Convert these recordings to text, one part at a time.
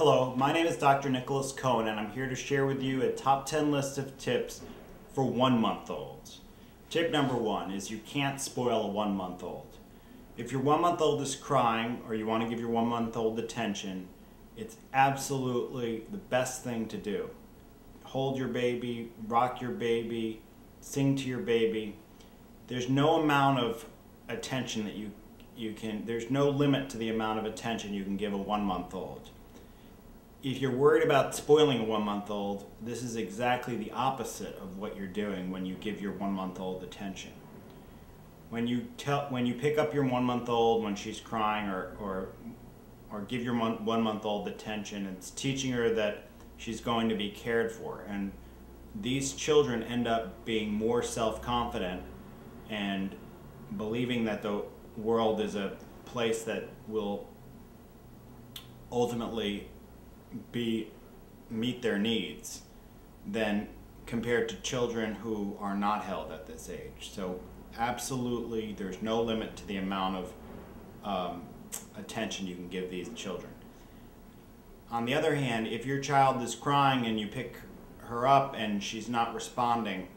Hello, my name is Dr. Nicholas Cohen and I'm here to share with you a top 10 list of tips for 1-month-olds. Tip number 1 is you can't spoil a 1-month-old. If your 1-month-old is crying or you want to give your 1-month-old attention, it's absolutely the best thing to do. Hold your baby, rock your baby, sing to your baby. There's no amount of attention that there's no limit to the amount of attention you can give a 1-month-old. If you're worried about spoiling a 1-month-old, this is exactly the opposite of what you're doing when you give your 1-month-old attention. When you pick up your 1-month-old when she's crying or give your 1-month-old attention, it's teaching her that she's going to be cared for. And these children end up being more self-confident and believing that the world is a place that will ultimately meet their needs than compared to children who are not held at this age. So absolutely there's no limit to the amount of attention you can give these children. On the other hand, if your child is crying and you pick her up and she's not responding,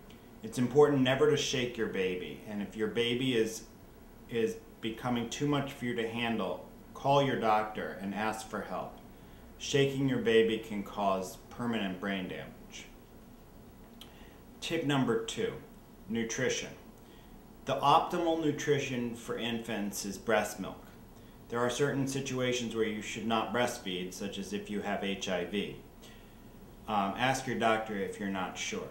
it's important never to shake your baby. And if your baby is becoming too much for you to handle, call your doctor and ask for help. Shaking your baby can cause permanent brain damage. Tip number 2, nutrition. The optimal nutrition for infants is breast milk. There are certain situations where you should not breastfeed, such as if you have HIV. Ask your doctor if you're not sure.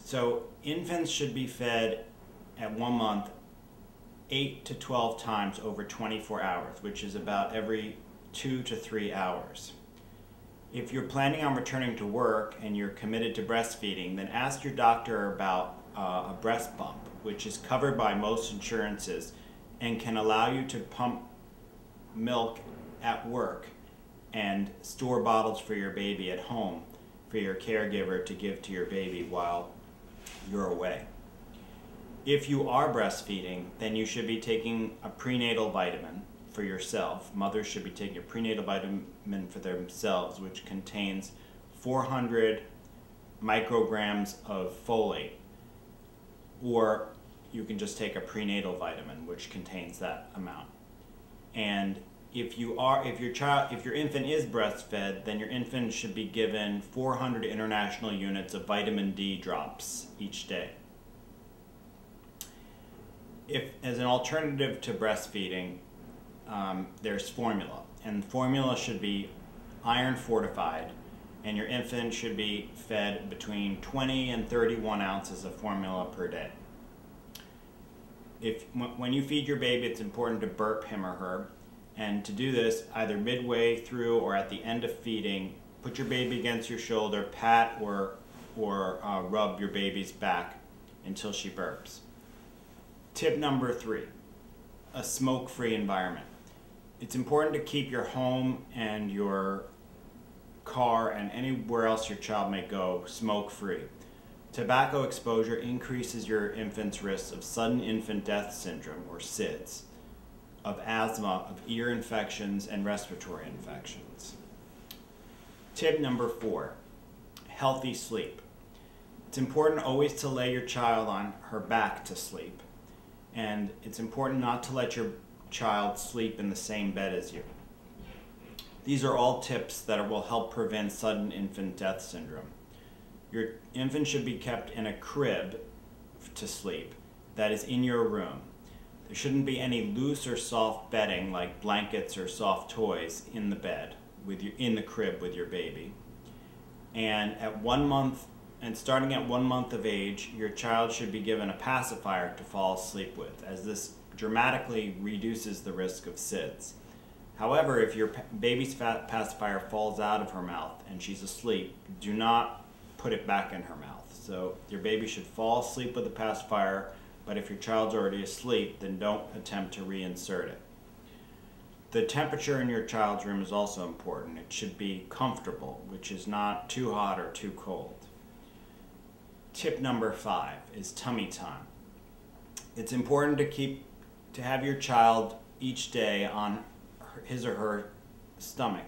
So infants should be fed at 1 month 8 to 12 times over 24 hours, which is about every 2 to 3 hours. If you're planning on returning to work and you're committed to breastfeeding, then ask your doctor about a breast pump, which is covered by most insurances and can allow you to pump milk at work and store bottles for your baby at home for your caregiver to give to your baby while you're away. If you are breastfeeding, then you should be taking a prenatal vitamin for yourself. Mothers should be taking a prenatal vitamin for themselves, which contains 400 micrograms of folate. Or you can just take a prenatal vitamin, which contains that amount. And if your infant is breastfed, then your infant should be given 400 international units of vitamin D drops each day. As an alternative to breastfeeding, there's formula, and formula should be iron-fortified, and your infant should be fed between 20 and 31 ounces of formula per day. When you feed your baby, it's important to burp him or her, and to do this either midway through or at the end of feeding, put your baby against your shoulder, pat or rub your baby's back until she burps. Tip number 3, a smoke-free environment. It's important to keep your home and your car and anywhere else your child may go smoke-free. Tobacco exposure increases your infant's risk of sudden infant death syndrome, or SIDS, of asthma, of ear infections, and respiratory infections. Tip number 4, healthy sleep. It's important always to lay your child on her back to sleep. And it's important not to let your child sleep in the same bed as you. These are all tips that will help prevent sudden infant death syndrome. Your infant should be kept in a crib to sleep that is in your room. There shouldn't be any loose or soft bedding like blankets or soft toys in the bed, in the crib with your baby. And starting at 1 month of age, your child should be given a pacifier to fall asleep with, as this dramatically reduces the risk of SIDS. However, if your baby's pacifier falls out of her mouth and she's asleep, do not put it back in her mouth. So your baby should fall asleep with the pacifier, but if your child's already asleep, then don't attempt to reinsert it. The temperature in your child's room is also important. It should be comfortable, which is not too hot or too cold. Tip number 5 is tummy time. It's important to have your child each day on his or her stomach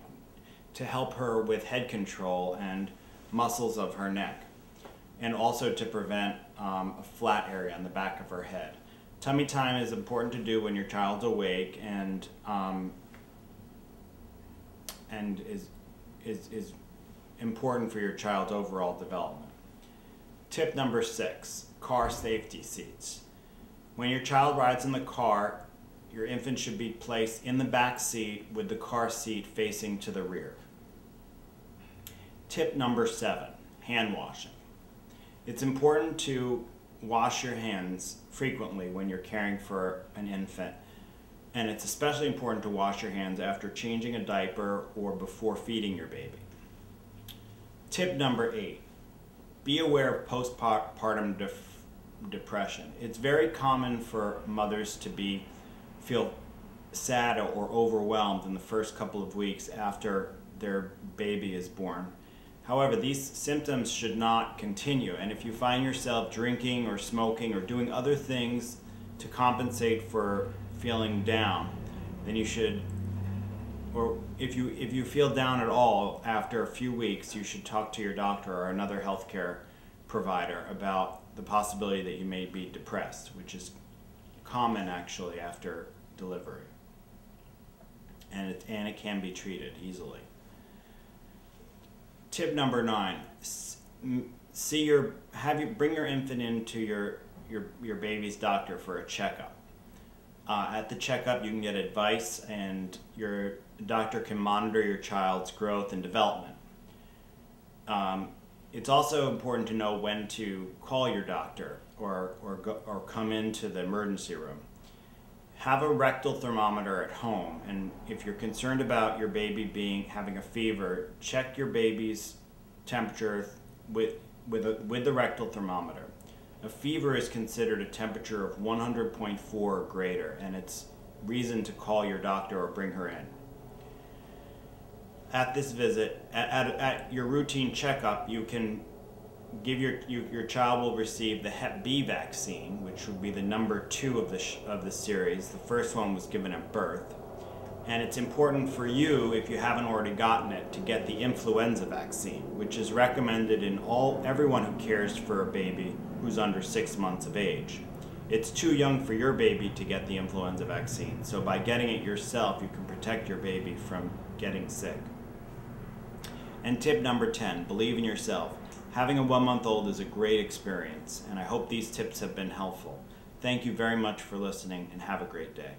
to help her with head control and muscles of her neck, and also to prevent a flat area on the back of her head. Tummy time is important to do when your child's awake, and is important for your child's overall development. Tip number 6, car safety seats. When your child rides in the car, your infant should be placed in the back seat with the car seat facing to the rear. Tip number 7, hand washing. It's important to wash your hands frequently when you're caring for an infant, and it's especially important to wash your hands after changing a diaper or before feeding your baby. Tip number 8, be aware of postpartum depression. It's very common for mothers to feel sad or overwhelmed in the first couple of weeks after their baby is born. However, these symptoms should not continue, and if you find yourself drinking or smoking or doing other things to compensate for feeling down, then you should, or if you feel down at all after a few weeks, you should talk to your doctor or another healthcare provider about the possibility that you may be depressed, which is common actually after delivery, and it can be treated easily. Tip number 9, bring your infant into your baby's doctor for a checkup. At the checkup, you can get advice, and your doctor can monitor your child's growth and development. It's also important to know when to call your doctor or come into the emergency room. Have a rectal thermometer at home, and if you're concerned about your baby having a fever, check your baby's temperature with the rectal thermometer. A fever is considered a temperature of 100.4 or greater, and it's reason to call your doctor or bring her in. At this visit, at your routine checkup, you can give your child will receive the Hep B vaccine, which would be the number 2 of the series. The first one was given at birth, and it's important for you, if you haven't already gotten it, to get the influenza vaccine, which is recommended in everyone who cares for a baby who's under 6 months of age. It's too young for your baby to get the influenza vaccine, so by getting it yourself, you can protect your baby from getting sick. And tip number 10, believe in yourself. Having a 1-month-old is a great experience, and I hope these tips have been helpful. Thank you very much for listening, and have a great day.